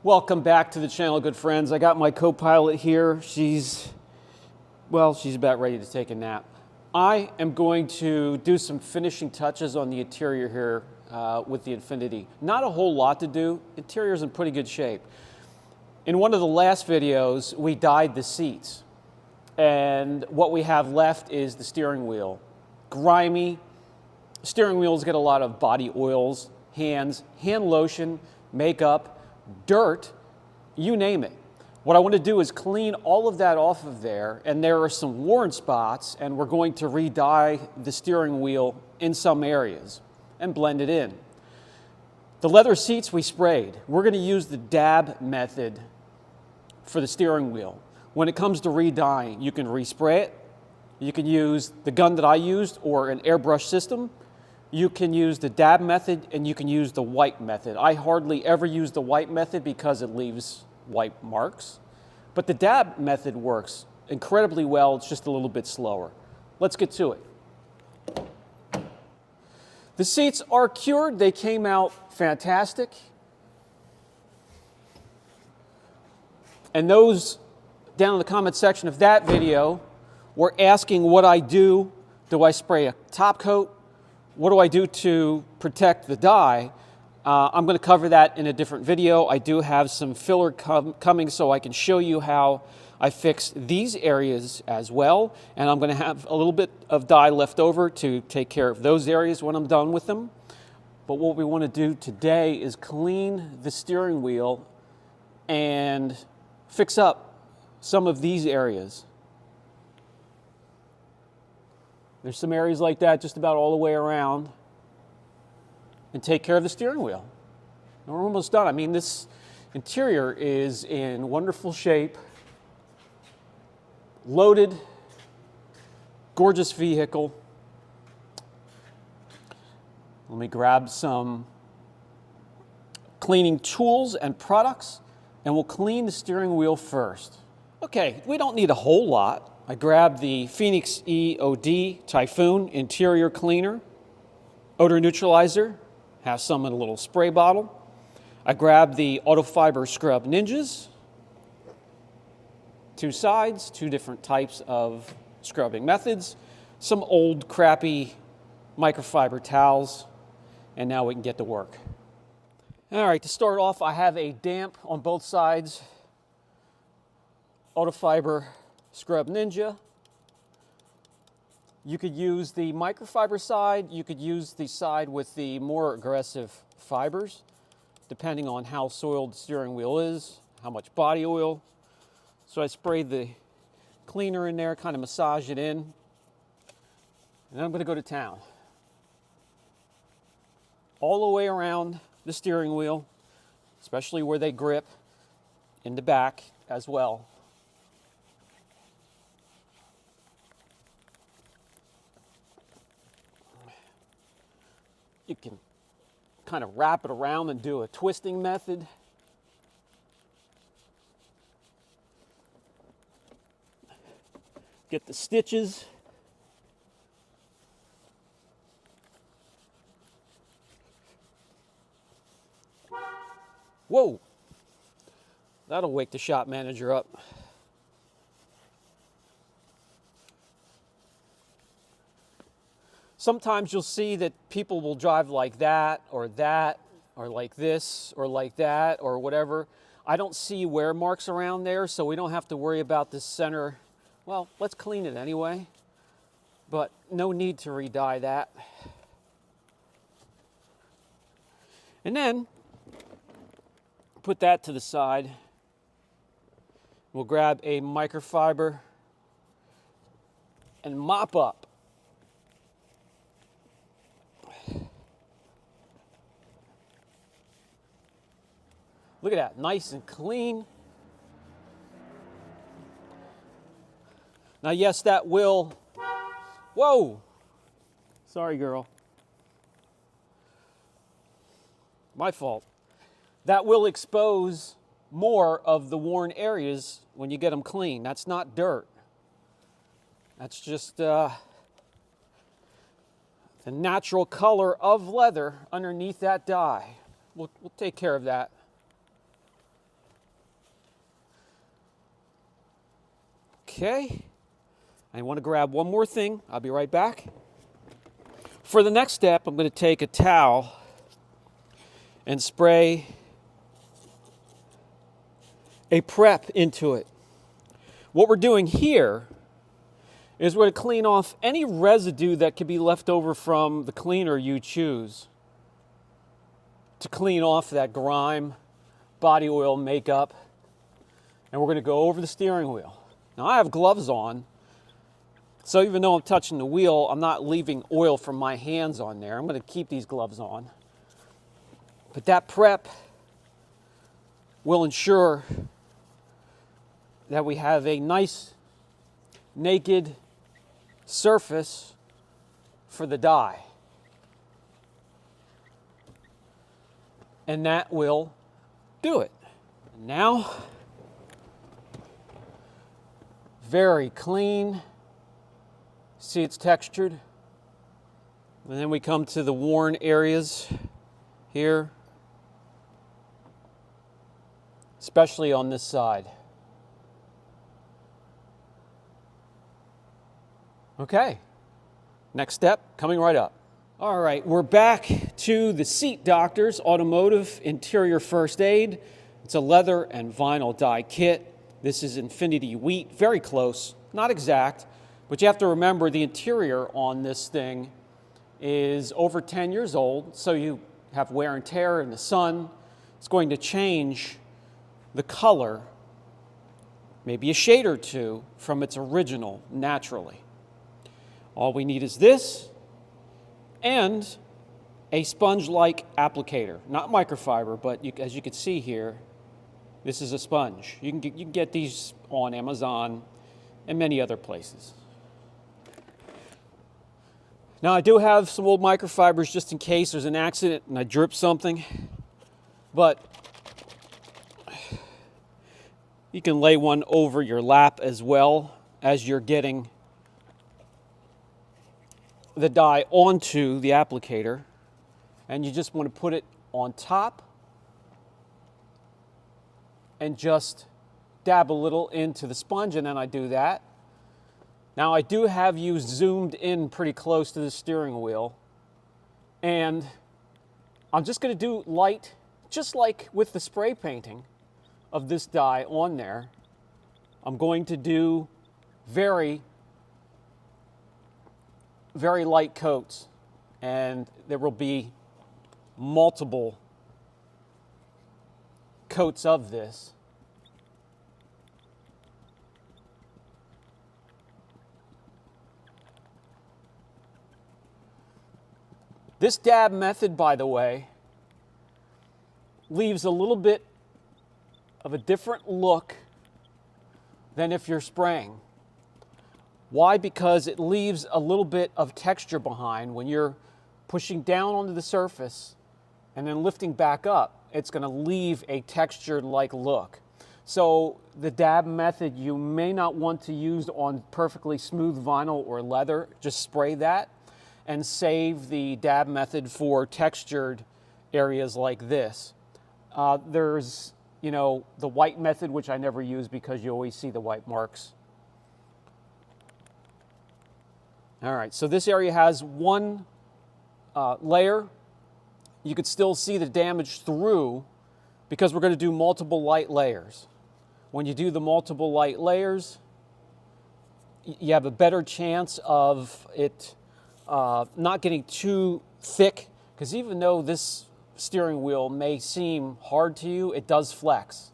Welcome back to the channel, good friends. I got my co-pilot here. She's about ready to take a nap. I am going to do some finishing touches on the interior here with the Infinity. Not a whole lot to do. Interior's in pretty good shape. In one of the last videos, we dyed the seats. And what we have left is the steering wheel. Grimy. Steering wheels get a lot of body oils, hand lotion, makeup, dirt, you name it. What I want to do is clean all of that off of there, and there are some worn spots, and we're going to re-dye the steering wheel in some areas and blend it in. The leather seats we sprayed. We're going to use the dab method for the steering wheel. When it comes to re-dyeing, you can respray it. You can use the gun that I used or an airbrush system. You can use the dab method, and you can use the wipe method. I hardly ever use the wipe method because it leaves wipe marks. But the dab method works incredibly well. It's just a little bit slower. Let's get to it. The seats are cured. They came out fantastic. And those down in the comment section of that video were asking what I do. Do I spray a top coat? What do I do to protect the dye? I'm going to cover that in a different video. I do have some filler coming so I can show you how I fix these areas as well. And I'm going to have a little bit of dye left over to take care of those areas when I'm done with them. But what we want to do today is clean the steering wheel and fix up some of these areas. There's some areas like that just about all the way around, and take care of the steering wheel. And we're almost done. I mean, this interior is in wonderful shape, loaded, gorgeous vehicle. Let me grab some cleaning tools and products, and we'll clean the steering wheel first. Okay, we don't need a whole lot. I grabbed the Phoenix EOD Typhoon interior cleaner, odor neutralizer, have some in a little spray bottle. I grabbed the Autofiber Scrub Ninjas, two sides, two different types of scrubbing methods, some old crappy microfiber towels, and now we can get to work. All right, to start off, I have a damp on both sides Autofiber Scrub Ninja. You could use the microfiber side, you could use the side with the more aggressive fibers, depending on how soiled the steering wheel is, how much body oil. So I sprayed the cleaner in there, kind of massage it in, and then I'm going to go to town. All the way around the steering wheel, especially where they grip, in the back as well. You can kind of wrap it around and do a twisting method. Get the stitches. Whoa! That'll wake the shop manager up. Sometimes you'll see that people will drive like that, or like this, or like that, or whatever. I don't see wear marks around there, so we don't have to worry about this center. Well, let's clean it anyway, but no need to re-dye that. And then, put that to the side. We'll grab a microfiber and mop up. Look at that, nice and clean. Now, yes, that will, whoa, sorry, girl. My fault. That will expose more of the worn areas when you get them clean. That's not dirt. That's just the natural color of leather underneath that dye. We'll take care of that. Okay. I want to grab one more thing. I'll be right back. For the next step, I'm going to take a towel and spray a prep into it. What we're doing here is we're going to clean off any residue that could be left over from the cleaner you choose to clean off that grime, body oil, makeup, and we're going to go over the steering wheel. Now I have gloves on, so even though I'm touching the wheel, I'm not leaving oil from my hands on there. I'm going to keep these gloves on. But that prep will ensure that we have a nice naked surface for the dye. And that will do it. Now, very clean. See, it's textured. And then we come to the worn areas here, especially on this side. Okay, next step coming right up. All right, we're back to the Seat Doctors Automotive Interior First Aid. It's a leather and vinyl dye kit. This is Infinity Wheat, very close, not exact, but you have to remember the interior on this thing is over 10 years old, so you have wear and tear in the sun. It's going to change the color, maybe a shade or two from its original naturally. All we need is this and a sponge-like applicator, not microfiber, but as you can see here, this is a sponge. You can get these on Amazon and many other places. Now I do have some old microfibers just in case there's an accident and I drip something, but you can lay one over your lap as well as you're getting the dye onto the applicator, and you just want to put it on top and just dab a little into the sponge, and then I do that. Now I do have you zoomed in pretty close to the steering wheel, and I'm just going to do light, just like with the spray painting of this dye on there. I'm going to do very light coats, and there will be multiple coats of this. This dab method, by the way, leaves a little bit of a different look than if you're spraying. Why? Because it leaves a little bit of texture behind. When you're pushing down onto the surface and then lifting back up, it's going to leave a textured-like look. So the dab method you may not want to use on perfectly smooth vinyl or leather. Just spray that and save the dab method for textured areas like this. There's, the white method, which I never use because you always see the white marks. All right, so this area has one layer. You could still see the damage through because we're going to do multiple light layers. When you do the multiple light layers, you have a better chance of it not getting too thick, because even though this steering wheel may seem hard to you, it does flex,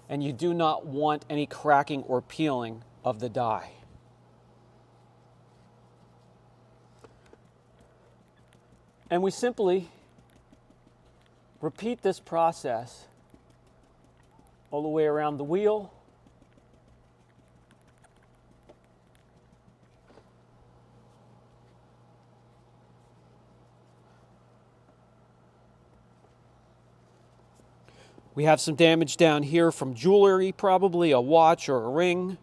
and you do not want any cracking or peeling of the dye. And we simply repeat this process all the way around the wheel. We have some damage down here from jewelry, probably a watch or a ring.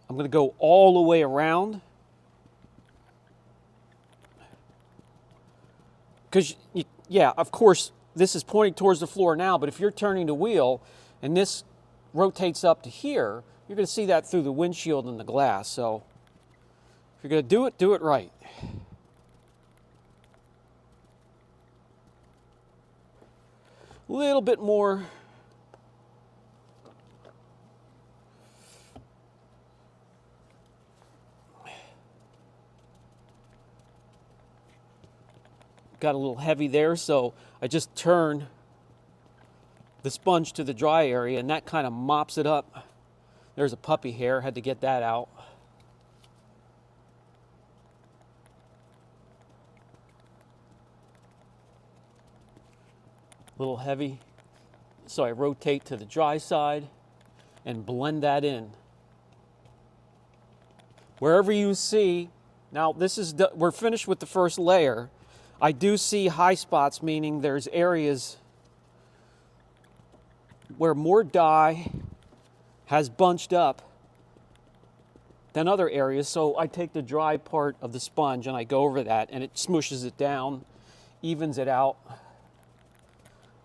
I'm going to go all the way around, because, yeah, of course, this is pointing towards the floor now, but if you're turning the wheel and this rotates up to here, you're going to see that through the windshield and the glass. So if you're going to do it right. A little bit more. Got a little heavy there, so I just turn the sponge to the dry area and that kind of mops it up. There's a puppy hair, had to get that out. A little heavy, so I rotate to the dry side and blend that in. Wherever you see, now we're finished with the first layer. I do see high spots, meaning there's areas where more dye has bunched up than other areas. So I take the dry part of the sponge and I go over that and it smooshes it down, evens it out.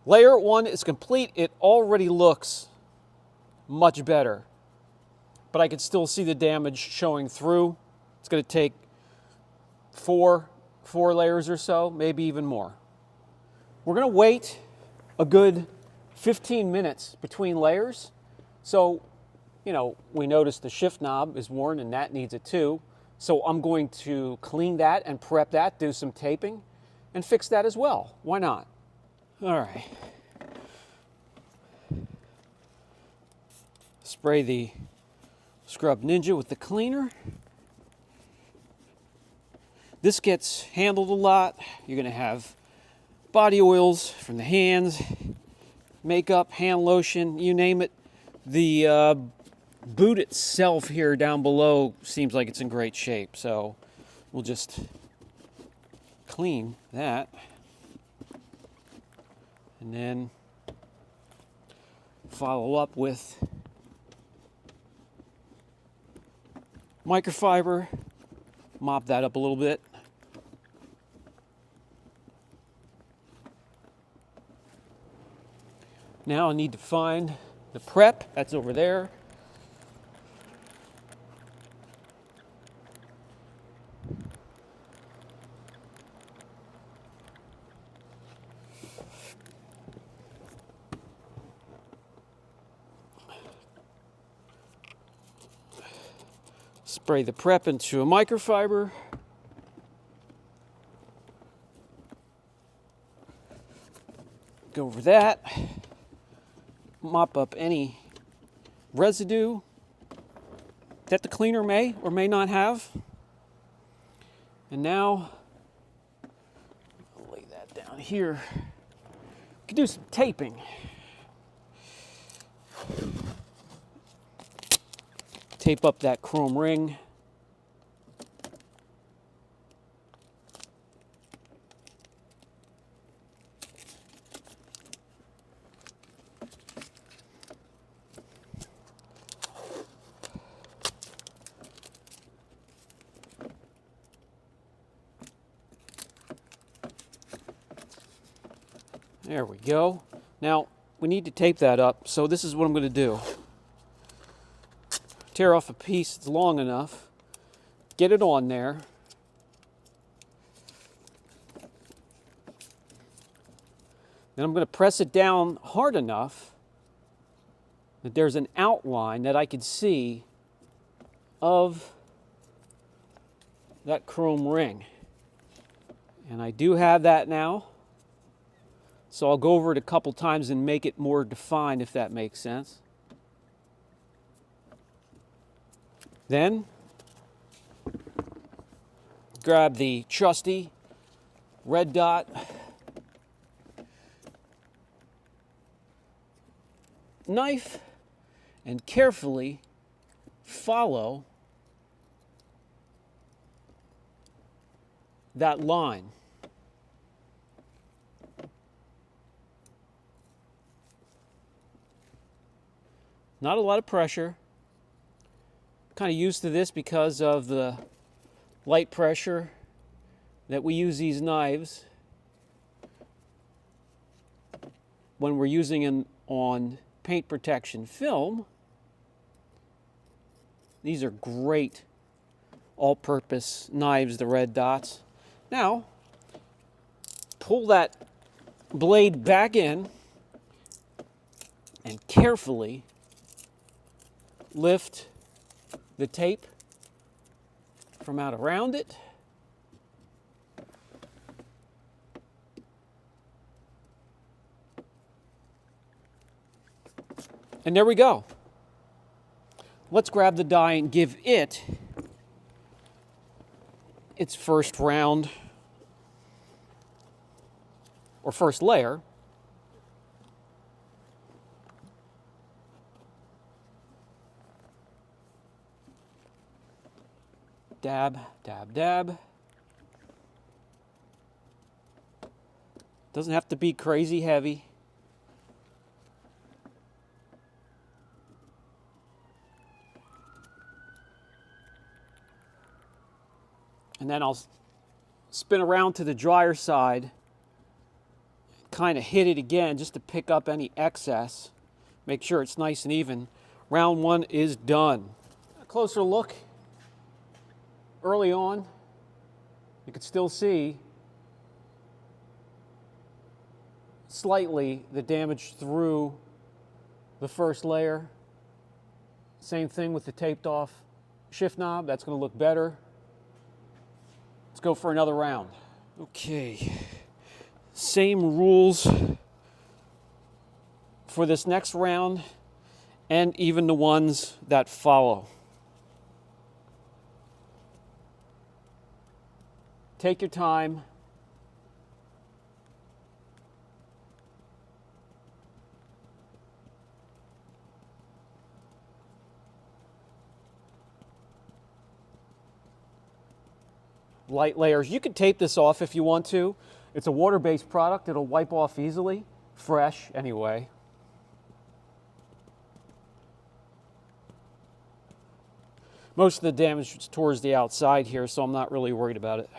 Layer 1 is complete. It already looks much better, but I can still see the damage showing through. It's going to take four layers or so, maybe even more. We're going to wait a good 15 minutes between layers. So, we notice the shift knob is worn and that needs it too. So I'm going to clean that and prep that, do some taping, and fix that as well. Why not? All right. Spray the Scrub Ninja with the cleaner. This gets handled a lot. You're going to have body oils from the hands, makeup, hand lotion, you name it. The boot itself here down below seems like it's in great shape, so we'll just clean that. And then follow up with microfiber, mop that up a little bit. Now I need to find the prep, that's over there. Spray the prep into a microfiber. Go over that. Mop up any residue that the cleaner may or may not have. And now, I'll lay that down here. We can do some taping. Tape up that chrome ring. There we go. Now, we need to tape that up, so this is what I'm going to do. Tear off a piece that's long enough, get it on there. Then I'm going to press it down hard enough that there's an outline that I can see of that chrome ring. And I do have that now. So I'll go over it a couple times and make it more defined, if that makes sense. Then, grab the trusty red dot knife and carefully follow that line. Not a lot of pressure. Kind of used to this because of the light pressure that we use these knives. when we're using it on paint protection film. These are great all-purpose knives, the red dots. Now, pull that blade back in and carefully lift the tape from out around it. And there we go. Let's grab the die and give it its first round or first layer. Dab, dab, dab. Doesn't have to be crazy heavy. And then I'll spin around to the drier side, kind of hit it again just to pick up any excess. Make sure it's nice and even. Round one is done. A closer look. Early on, you can still see slightly the damage through the first layer. Same thing with the taped off shift knob. That's going to look better. Let's go for another round. Okay, same rules for this next round and even the ones that follow. Take your time. Light layers. You can tape this off if you want to. It's a water-based product. It'll wipe off easily. Fresh, anyway. Most of the damage is towards the outside here, so I'm not really worried about it.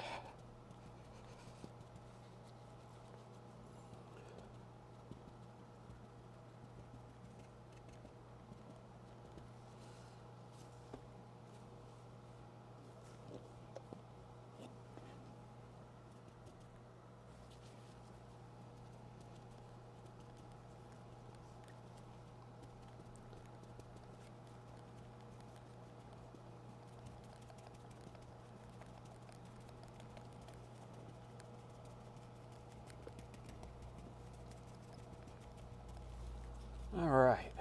All right.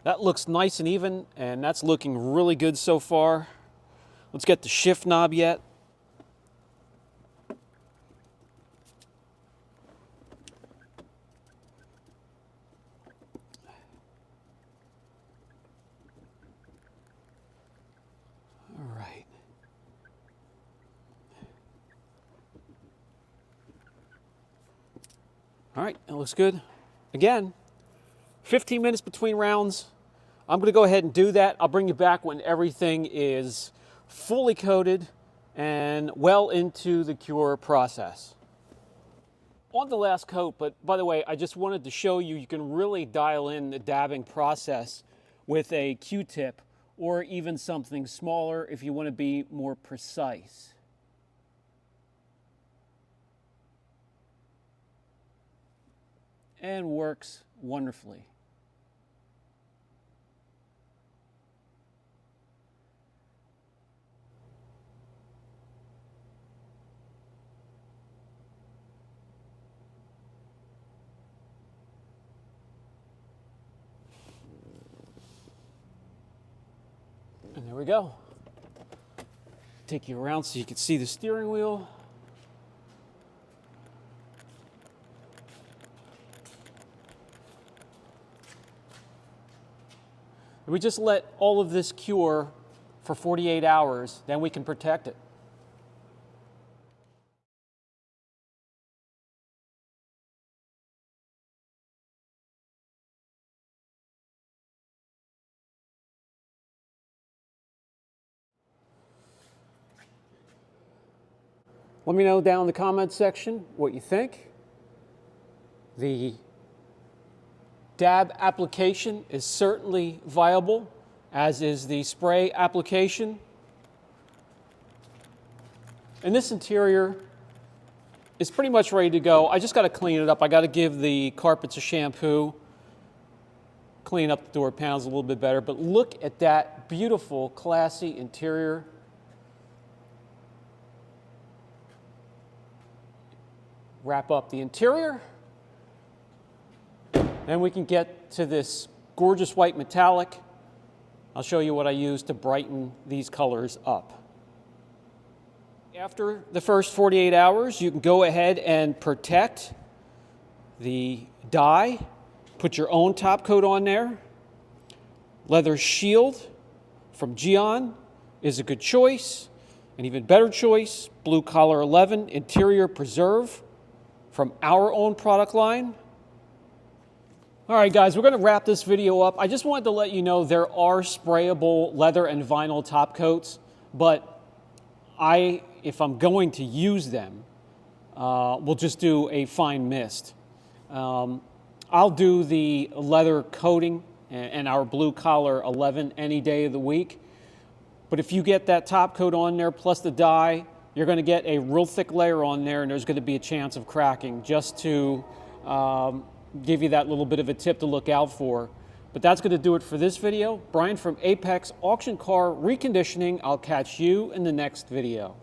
That looks nice and even, and that's looking really good so far. Let's get the shift knob yet. All right, that looks good. Again, 15 minutes between rounds. I'm going to go ahead and do that. I'll bring you back when everything is fully coated and well into the cure process. On the last coat, but by the way, I just wanted to show you, you can really dial in the dabbing process with a Q-tip or even something smaller if you want to be more precise. And works wonderfully. And there we go. Take you around so you can see the steering wheel. We just let all of this cure for 48 hours, then we can protect it. Let me know down in the comments section what you think. The dab application is certainly viable, as is the spray application. And this interior is pretty much ready to go. I just got to clean it up. I got to give the carpets a shampoo, clean up the door panels a little bit better. But look at that beautiful, classy interior. Wrap up the interior. Then we can get to this gorgeous white metallic. I'll show you what I use to brighten these colors up. After the first 48 hours, you can go ahead and protect the dye. Put your own top coat on there. Leather shield from Gion is a good choice. An even better choice, Blue Collar 11 Interior Preserve from our own product line. All right, guys, we're going to wrap this video up. I just wanted to let you know there are sprayable leather and vinyl top coats, but if I'm going to use them, we'll just do a fine mist. I'll do the leather coating and our Blue Collar 11 any day of the week. But if you get that top coat on there plus the dye, you're going to get a real thick layer on there, and there's going to be a chance of cracking, just to give you that little bit of a tip to look out for. But that's going to do it for this video. Brian from Apex Auction Car Reconditioning. I'll catch you in the next video.